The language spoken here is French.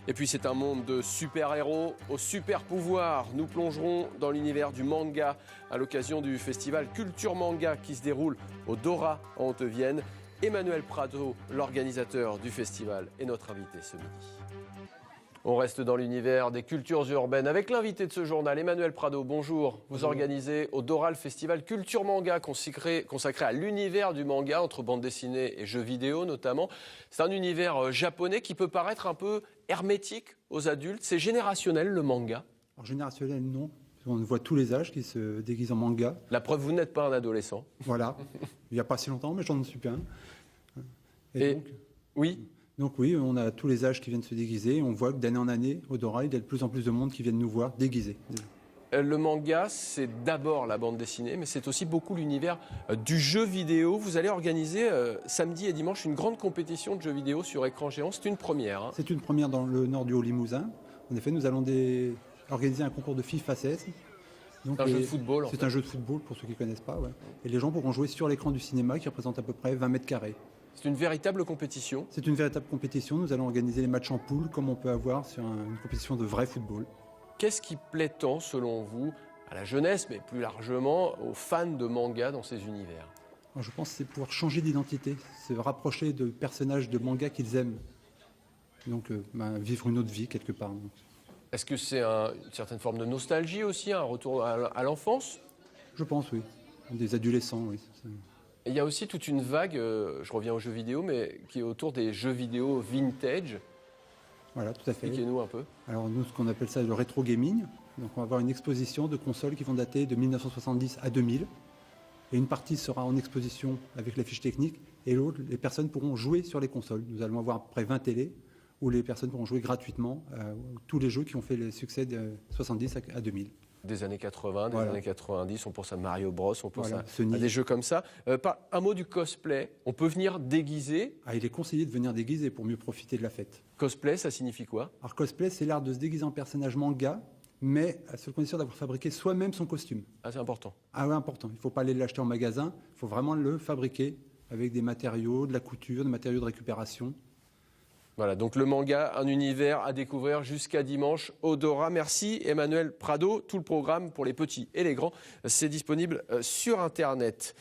Et puis c'est un monde de super-héros aux super-pouvoirs. Nous plongerons dans l'univers du manga à l'occasion du festival Culture Manga qui se déroule au Dora en Haute-Vienne. Emmanuel Prado, l'organisateur du festival, est notre invité ce midi. On reste dans l'univers des cultures urbaines avec l'invité de ce journal, Emmanuel Prado. Bonjour. Vous organisez au Dora le festival Culture Manga consacré à l'univers du manga, entre bande dessinée et jeux vidéo notamment. C'est un univers japonais qui peut paraître un peu hermétique aux adultes. C'est générationnel le manga? Alors, générationnel, non. On voit tous les âges qui se déguisent en manga. La preuve, vous n'êtes pas un adolescent. Voilà. Il n'y a pas si longtemps, mais j'en suis un. Et donc, oui. Donc oui, on a tous les âges qui viennent se déguiser. On voit que d'année en année, au Dora, il y a de plus en plus de monde qui viennent nous voir déguisés. Le manga, c'est d'abord la bande dessinée, mais c'est aussi beaucoup l'univers du jeu vidéo. Vous allez organiser samedi et dimanche une grande compétition de jeux vidéo sur écran géant. C'est une première. Hein. C'est une première dans le nord du Haut-Limousin. En effet, nous allons organiser un concours de FIFA 16. C'est un jeu de football. C'est un jeu de football pour ceux qui ne connaissent pas. Ouais. Et les gens pourront jouer sur l'écran du cinéma qui représente à peu près 20 mètres carrés. C'est une véritable compétition. C'est une véritable compétition. Nous allons organiser les matchs en poule comme on peut avoir sur une compétition de vrai football. Qu'est-ce qui plaît tant, selon vous, à la jeunesse, mais plus largement aux fans de manga dans ces univers? Alors, je pense que c'est pouvoir changer d'identité, se rapprocher de personnages de manga qu'ils aiment. Donc vivre une autre vie quelque part. Est-ce que c'est une certaine forme de nostalgie aussi, un retour à l'enfance? Je pense, oui. Des adolescents, oui. Il y a aussi toute une vague, je reviens aux jeux vidéo, mais qui est autour des jeux vidéo vintage. Voilà, tout à fait. Expliquez-nous un peu. Alors nous, ce qu'on appelle ça le rétro gaming. Donc on va avoir une exposition de consoles qui vont dater de 1970 à 2000. Et une partie sera en exposition avec la fiche technique et l'autre, les personnes pourront jouer sur les consoles. Nous allons avoir à peu près 20 télés où les personnes pourront jouer gratuitement tous les jeux qui ont fait le succès de 70 à 2000. Des années 80, des années 90, on pense à Mario Bros, on pense à Sonic. des jeux comme ça. Un mot du cosplay, on peut venir déguisé. Il est conseillé de venir déguisé pour mieux profiter de la fête. Cosplay, ça signifie quoi? Alors cosplay, c'est l'art de se déguiser en personnage manga, mais à seule condition d'avoir fabriqué soi-même son costume. Ah, c'est important. Ah oui, important. Il ne faut pas aller l'acheter en magasin, il faut vraiment le fabriquer avec des matériaux, de la couture, des matériaux de récupération. Voilà, donc le manga, un univers à découvrir jusqu'à dimanche au Dora. Merci Emmanuel Prado. Tout le programme pour les petits et les grands, c'est disponible sur Internet.